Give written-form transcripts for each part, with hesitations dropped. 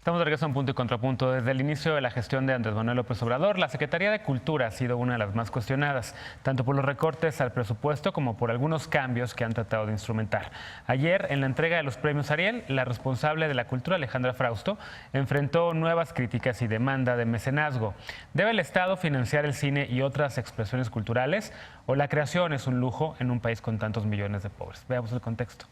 Estamos de regreso a Un Punto y Contrapunto. Desde el inicio de la gestión de Andrés Manuel López Obrador, la Secretaría de Cultura ha sido una de las más cuestionadas, tanto por los recortes al presupuesto como por algunos cambios que han tratado de instrumentar. Ayer, en la entrega de los premios Ariel, la responsable de la cultura, Alejandra Frausto, enfrentó nuevas críticas y demanda de mecenazgo. ¿Debe el Estado financiar el cine y otras expresiones culturales, o la creación es un lujo en un país con tantos millones de pobres? Veamos el contexto.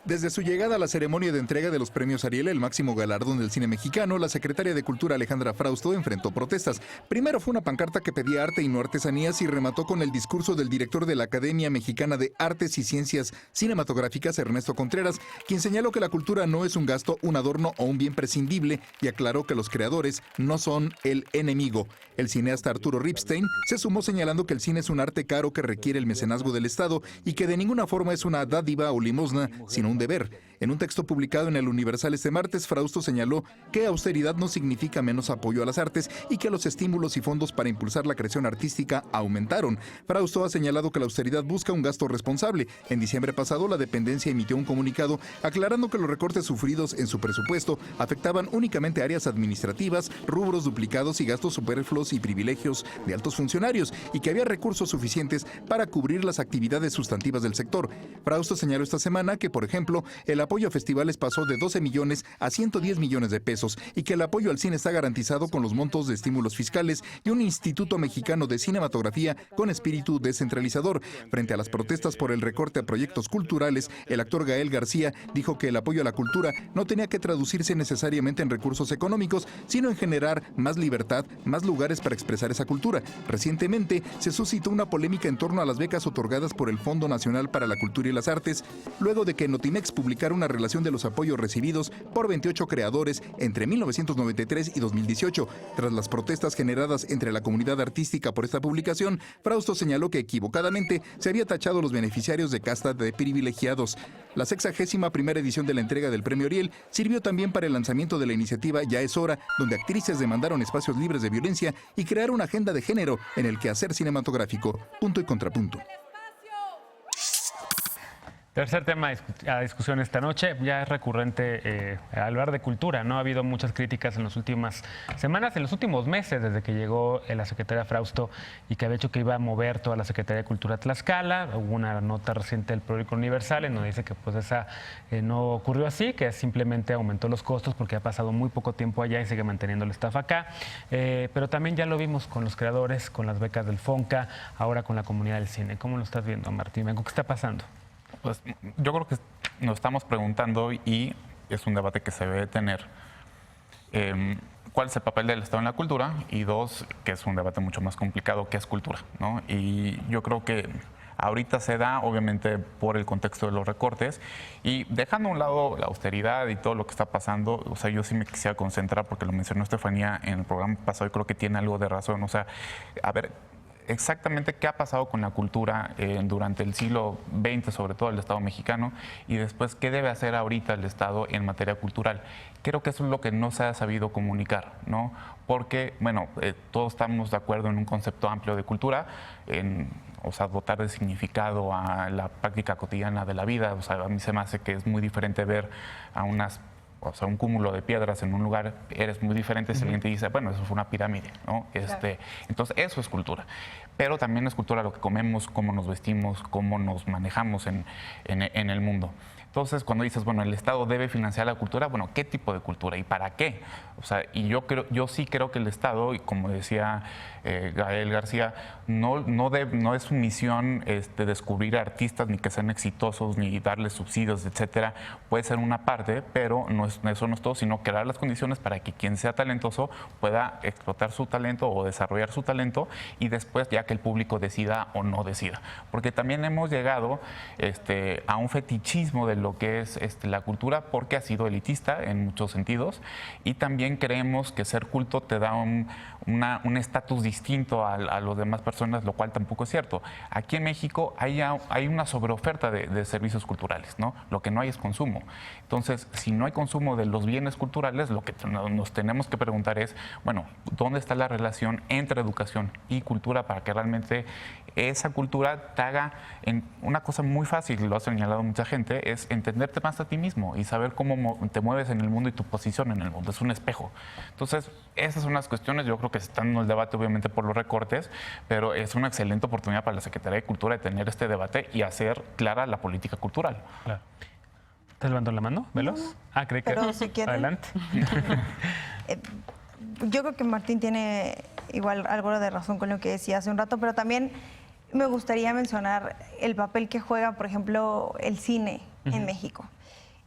Desde su llegada a la ceremonia de entrega de los premios Ariel, el máximo galardón del cine mexicano, la secretaria de Cultura Alejandra Frausto enfrentó protestas. Primero fue una pancarta que pedía arte y no artesanías y remató con el discurso del director de la Academia Mexicana de Artes y Ciencias Cinematográficas, Ernesto Contreras, quien señaló que la cultura no es un gasto, un adorno o un bien prescindible y aclaró que los creadores no son el enemigo. El cineasta Arturo Ripstein se sumó señalando que el cine es un arte caro que requiere el mecenazgo del Estado y que de ninguna forma es una dádiva o limosna, sino un deber. En un texto publicado en el Universal este martes, Frausto señaló que austeridad no significa menos apoyo a las artes y que los estímulos y fondos para impulsar la creación artística aumentaron. Frausto ha señalado que la austeridad busca un gasto responsable. En diciembre pasado, la dependencia emitió un comunicado aclarando que los recortes sufridos en su presupuesto afectaban únicamente áreas administrativas, rubros duplicados y gastos superfluos y privilegios de altos funcionarios, y que había recursos suficientes para cubrir las actividades sustantivas del sector. Frausto señaló esta semana que, por ejemplo, el apoyo a festivales pasó de 12 millones a 110 millones de pesos y que el apoyo al cine está garantizado con los montos de estímulos fiscales y un Instituto Mexicano de Cinematografía con espíritu descentralizador. Frente a las protestas por el recorte a proyectos culturales, el actor Gael García dijo que el apoyo a la cultura no tenía que traducirse necesariamente en recursos económicos, sino en generar más libertad, más lugares para expresar esa cultura. Recientemente se suscitó una polémica en torno a las becas otorgadas por el Fondo Nacional para la Cultura y las Artes, luego de que Notimex publicara una relación de los apoyos recibidos por 28 creadores entre 1993 y 2018. Tras las protestas generadas entre la comunidad artística por esta publicación, Frausto señaló que equivocadamente se había tachado a los beneficiarios de casta de privilegiados. La 61ª edición de la entrega del Premio Ariel sirvió también para el lanzamiento de la iniciativa Ya es Hora, donde actrices demandaron espacios libres de violencia y crear una agenda de género en el quehacer cinematográfico. Punto y contrapunto. Tercer tema a discusión esta noche. Ya es recurrente hablar de cultura, ¿no? Ha habido muchas críticas en las últimas semanas, en los últimos meses, desde que llegó la secretaria Frausto y que había dicho que iba a mover toda la Secretaría de Cultura a Tlaxcala. Hubo una nota reciente del periódico Universal en donde dice que pues esa no ocurrió así, que simplemente aumentó los costos porque ha pasado muy poco tiempo allá y sigue manteniendo el staff acá. Pero también ya lo vimos con los creadores, con las becas del FONCA, ahora con la comunidad del cine. ¿Cómo lo estás viendo, Martín? ¿Qué está pasando? Pues yo creo que nos estamos preguntando, y es un debate que se debe tener, cuál es el papel del Estado en la cultura, y dos, que es un debate mucho más complicado, ¿qué es cultura? ¿No? Y yo creo que ahorita se da, obviamente, por el contexto de los recortes, y dejando a un lado la austeridad y todo lo que está pasando, o sea, yo sí me quisiera concentrar, porque lo mencionó Estefanía en el programa pasado, y creo que tiene algo de razón, o sea, a ver, exactamente qué ha pasado con la cultura durante el siglo XX, sobre todo el Estado mexicano, y después qué debe hacer ahorita el Estado en materia cultural. Creo que eso es lo que no se ha sabido comunicar, ¿no? Porque, bueno, todos estamos de acuerdo en un concepto amplio de cultura, o sea, dotar de significado a la práctica cotidiana de la vida. O sea, a mí se me hace que es muy diferente ver a un cúmulo de piedras en un lugar, eres muy diferente si alguien te dice, bueno, eso fue una pirámide, ¿no? Claro. Entonces, eso es cultura. Pero también es cultura lo que comemos, cómo nos vestimos, cómo nos manejamos en el mundo. Entonces, cuando dices, bueno, el Estado debe financiar la cultura, bueno, ¿qué tipo de cultura y para qué? O sea, y yo sí creo que el Estado, y como decía Gael García, no es su misión descubrir artistas, ni que sean exitosos, ni darles subsidios, etcétera. Puede ser una parte, pero eso no es todo, sino crear las condiciones para que quien sea talentoso pueda explotar su talento o desarrollar su talento, y después ya que el público decida o no decida. Porque también hemos llegado a un fetichismo de lo que es la cultura, porque ha sido elitista en muchos sentidos, y también creemos que ser culto te da un estatus distinto a las demás personas, lo cual tampoco es cierto. Aquí en México hay una sobreoferta de servicios culturales, ¿no? Lo que no hay es consumo. Entonces, si no hay consumo de los bienes culturales, lo que nos tenemos que preguntar es, bueno, ¿dónde está la relación entre educación y cultura para que realmente esa cultura te haga una cosa muy fácil, lo ha señalado mucha gente, es entenderte más a ti mismo y saber cómo te mueves en el mundo y tu posición en el mundo. Es un espejo. Entonces, esas son las cuestiones, yo creo que están en el debate obviamente por los recortes, pero es una excelente oportunidad para la Secretaría de Cultura de tener este debate y hacer clara la política cultural. Claro. ¿Estás levantando la mano, Veloz? No, Creí que... pero si quieren. Adelante. Yo creo que Martín tiene igual algo de razón con lo que decía hace un rato, pero también me gustaría mencionar el papel que juega, por ejemplo, el cine en México.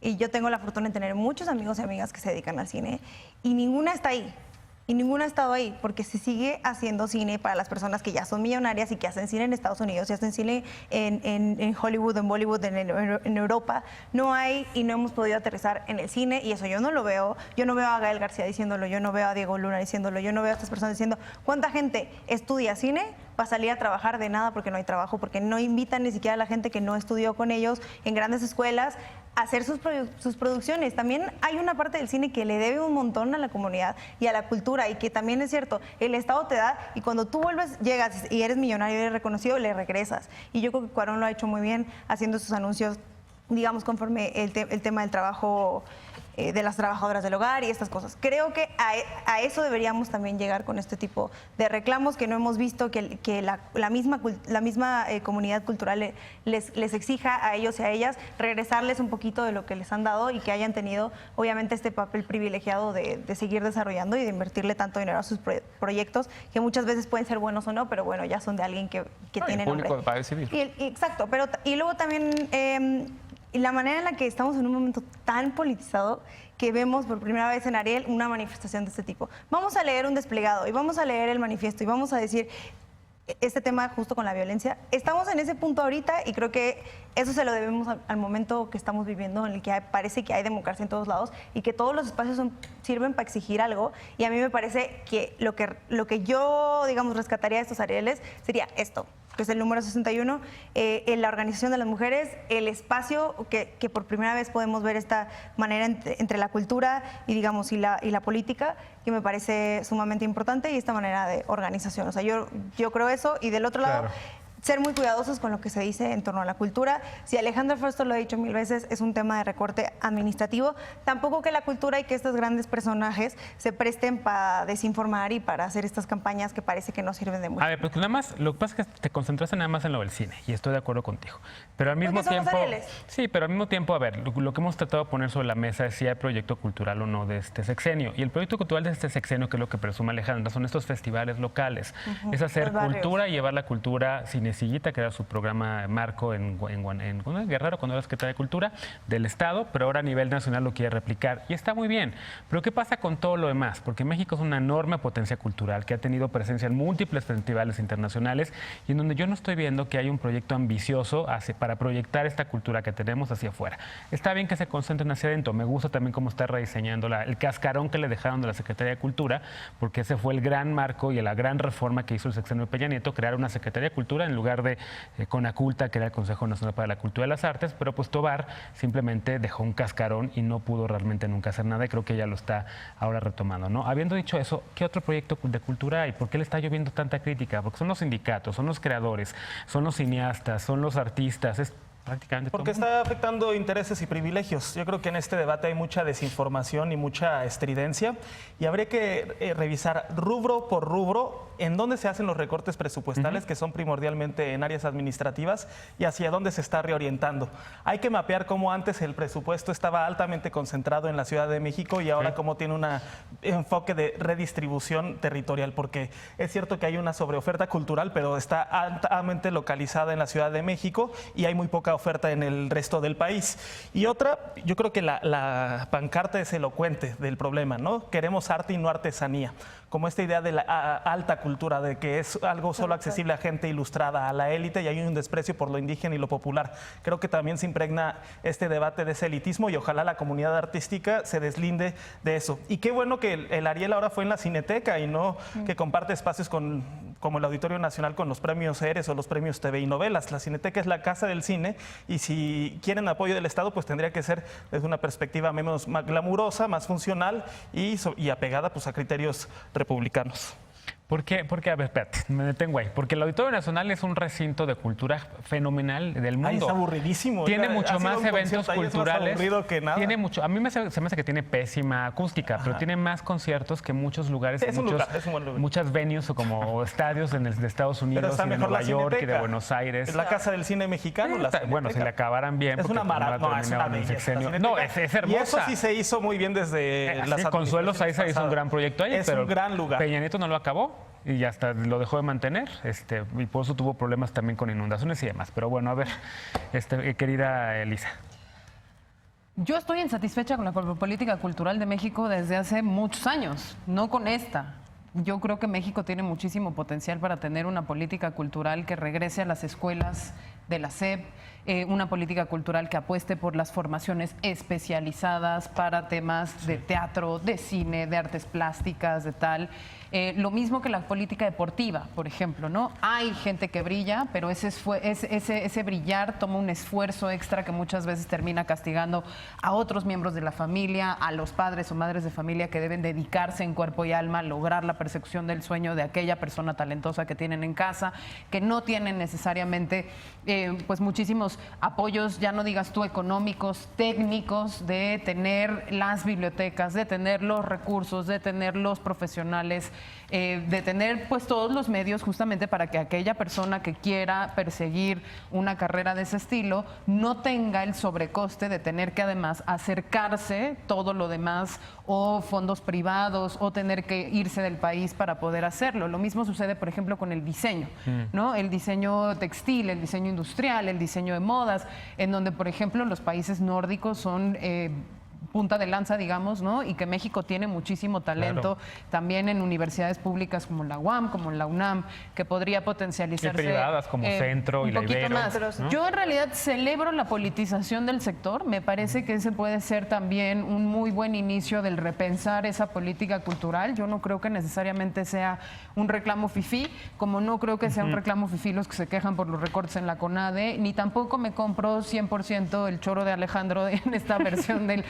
Y yo tengo la fortuna de tener muchos amigos y amigas que se dedican al cine y ninguna está ahí. Y ninguna ha estado ahí, porque se sigue haciendo cine para las personas que ya son millonarias y que hacen cine en Estados Unidos y hacen cine en Hollywood, en Bollywood, en Europa. No hay y no hemos podido aterrizar en el cine y eso yo no lo veo. Yo no veo a Gael García diciéndolo, yo no veo a Diego Luna diciéndolo, yo no veo a estas personas diciendo cuánta gente estudia cine va a salir a trabajar de nada porque no hay trabajo, porque no invitan ni siquiera a la gente que no estudió con ellos en grandes escuelas a hacer sus producciones. También hay una parte del cine que le debe un montón a la comunidad y a la cultura y que también es cierto, el Estado te da y cuando tú vuelves, llegas y eres millonario y eres reconocido, le regresas. Y yo creo que Cuarón lo ha hecho muy bien haciendo sus anuncios, digamos, conforme el tema del trabajo de las trabajadoras del hogar y estas cosas. Creo que a eso deberíamos también llegar con este tipo de reclamos que no hemos visto que la misma comunidad cultural les exija a ellos y a ellas regresarles un poquito de lo que les han dado y que hayan tenido obviamente este papel privilegiado de seguir desarrollando y de invertirle tanto dinero a sus proyectos que muchas veces pueden ser buenos o no, pero bueno, ya son de alguien que tiene nombre. El público va a decidir. Exacto, y luego también y la manera en la que estamos en un momento tan politizado que vemos por primera vez en Ariel una manifestación de este tipo. Vamos a leer un desplegado y vamos a leer el manifiesto y vamos a decir este tema justo con la violencia. Estamos en ese punto ahorita y creo que eso se lo debemos al momento que estamos viviendo en el que parece que hay democracia en todos lados y que todos los espacios sirven para exigir algo y a mí me parece que lo que yo, digamos, rescataría de estos Arieles sería esto, que es el número 61, en la organización de las mujeres, el espacio que por primera vez podemos ver esta manera entre la cultura y, digamos, y la política, que me parece sumamente importante, y esta manera de organización. O sea, yo creo eso, y del otro lado, ser muy cuidadosos con lo que se dice en torno a la cultura. Si Alejandra Frausto lo ha dicho 1000 veces, es un tema de recorte administrativo. Tampoco que la cultura y que estos grandes personajes se presten para desinformar y para hacer estas campañas que parece que no sirven de mucho. A ver, porque nada más, lo que pasa es que te concentraste nada más en lo del cine, y estoy de acuerdo contigo. Pero al mismo tiempo... Sí, pero al mismo tiempo, a ver, lo que hemos tratado de poner sobre la mesa es si hay proyecto cultural o no de este sexenio. Y el proyecto cultural de este sexenio, que es lo que presume Alejandra, son estos festivales locales. Es hacer cultura y llevar la cultura cine Sillita, que era su programa marco en Guerrero, cuando era secretaria de Cultura del Estado, pero ahora a nivel nacional lo quiere replicar. Y está muy bien. Pero ¿qué pasa con todo lo demás? Porque México es una enorme potencia cultural que ha tenido presencia en múltiples festivales internacionales y en donde yo no estoy viendo que hay un proyecto ambicioso para proyectar esta cultura que tenemos hacia afuera. Está bien que se concentren hacia adentro. Me gusta también cómo está rediseñando el cascarón que le dejaron de la Secretaría de Cultura, porque ese fue el gran marco y la gran reforma que hizo el sexenio de Peña Nieto, crear una Secretaría de Cultura en lugar de Conaculta, que era el Consejo Nacional para la Cultura y las Artes, pero pues Tobar simplemente dejó un cascarón y no pudo realmente nunca hacer nada, y creo que ya lo está ahora retomando, ¿no? Habiendo dicho eso, ¿qué otro proyecto de cultura hay? ¿Por qué le está lloviendo tanta crítica? Porque son los sindicatos, son los creadores, son los cineastas, son los artistas, es prácticamente porque está afectando intereses y privilegios. Yo creo que en este debate hay mucha desinformación y mucha estridencia, y habría que revisar rubro por rubro en dónde se hacen los recortes presupuestales, que son primordialmente en áreas administrativas, y hacia dónde se está reorientando. Hay que mapear cómo antes el presupuesto estaba altamente concentrado en la Ciudad de México y ahora cómo tiene un enfoque de redistribución territorial, porque es cierto que hay una sobreoferta cultural, pero está altamente localizada en la Ciudad de México y hay muy poca oferta en el resto del país. Y otra, yo creo que la pancarta es elocuente del problema, ¿no? Queremos arte y no artesanía, como esta idea de la alta cultura, de que es algo solo accesible a gente ilustrada, a la élite, y hay un desprecio por lo indígena y lo popular. Creo que también se impregna este debate de ese elitismo, y ojalá la comunidad artística se deslinde de eso. Y qué bueno que el Ariel ahora fue en la Cineteca y no que comparte espacios como el Auditorio Nacional con los premios Eres o los premios TV y Novelas. La Cineteca es la casa del cine, y si quieren apoyo del Estado, pues tendría que ser desde una perspectiva más glamurosa, más funcional y apegada pues a criterios republicanos. Porque, a ver, espérate, me detengo ahí. Porque el Auditorio Nacional es un recinto de cultura fenomenal del mundo. Ay, es aburridísimo. Tiene Ha mucho sido más un eventos concierto ahí, es más culturales. aburrido que nada. Tiene mucho. A mí se me hace que tiene pésima acústica, pero tiene más conciertos que muchos lugares, Sí, es un muchos, lugar, es un buen lugar. muchas venues o como estadios de Estados Pero Unidos está y de mejor Nueva la York y de Cineteca. Buenos Aires. Es la casa del cine mexicano. La Bueno, si le Cineteca. acabaran bien. Es porque una pues, no la maravilla, es una terminaron en el belleza. sexenio. la No, Cineteca. es hermosa. Y eso sí se hizo muy bien desde las Sí, Consuelo Sáiz hizo un pasadas. gran proyecto ahí, Es pero un gran lugar. Peña Nieto no lo acabó y ya hasta lo dejó de mantener, y por eso tuvo problemas también con inundaciones y demás. Pero bueno, a ver, querida Elisa. Yo estoy insatisfecha con la política cultural de México desde hace muchos años, no con esta. Yo creo que México tiene muchísimo potencial para tener una política cultural que regrese a las escuelas de la SEP, una política cultural que apueste por las formaciones especializadas para temas de teatro, de cine, de artes plásticas, de tal. Lo mismo que la política deportiva, por ejemplo, ¿no? Hay gente que brilla, pero ese brillar toma un esfuerzo extra que muchas veces termina castigando a otros miembros de la familia, a los padres o madres de familia que deben dedicarse en cuerpo y alma a lograr la persecución del sueño de aquella persona talentosa que tienen en casa, que no tienen necesariamente pues muchísimos apoyos, ya no digas tú económicos, técnicos, de tener las bibliotecas, de tener los recursos, de tener los profesionales, de tener pues todos los medios justamente para que aquella persona que quiera perseguir una carrera de ese estilo no tenga el sobrecoste de tener que además acercarse todo lo demás o fondos privados o tener que irse del país para poder hacerlo. Lo mismo sucede, por ejemplo, con el diseño, ¿no? El diseño textil, el diseño industrial, el diseño de modas, en donde, por ejemplo, los países nórdicos son punta de lanza, digamos, ¿no? Y que México tiene muchísimo talento también en universidades públicas como la UAM, como la UNAM, que podría potencializarse. Y privadas como Centro y un la poquito Ibero, más. ¿no? Yo en realidad celebro la politización del sector. Me parece que ese puede ser también un muy buen inicio del repensar esa política cultural. Yo no creo que necesariamente sea un reclamo fifí, como no creo que sea un reclamo fifí los que se quejan por los recortes en la CONADE, ni tampoco me compro 100% el choro de Alejandro en esta versión del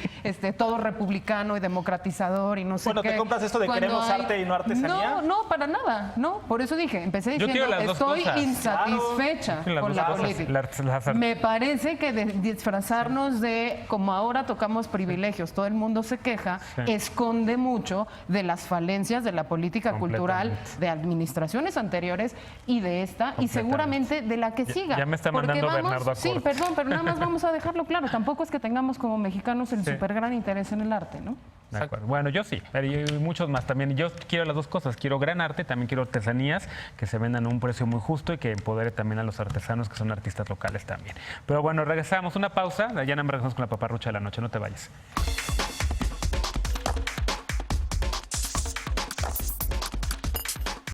todo republicano y democratizador y no sé Bueno, qué. ¿te compras esto de Cuando queremos arte y no artesanía? No, para nada. No, por eso dije, empecé Yo quiero diciendo, las dos estoy cosas. insatisfecha Claro. con Las la dos cosas. política. Me parece que disfrazarnos de, como ahora tocamos privilegios, todo el mundo se queja, esconde mucho de las falencias de la política cultural de administraciones anteriores y de esta, y seguramente de la que siga. Ya me está Porque mandando vamos, Bernardo a sí, corte. perdón, pero nada más vamos a dejarlo claro. Tampoco es que tengamos como mexicanos el súper gran interés en el arte, ¿no? De acuerdo. Bueno, yo sí, pero y muchos más también. Yo quiero las dos cosas. Quiero gran arte, también quiero artesanías que se vendan a un precio muy justo y que empodere también a los artesanos que son artistas locales también. Pero bueno, regresamos. Una pausa. Ya no regresamos con la paparrucha de la noche. No te vayas.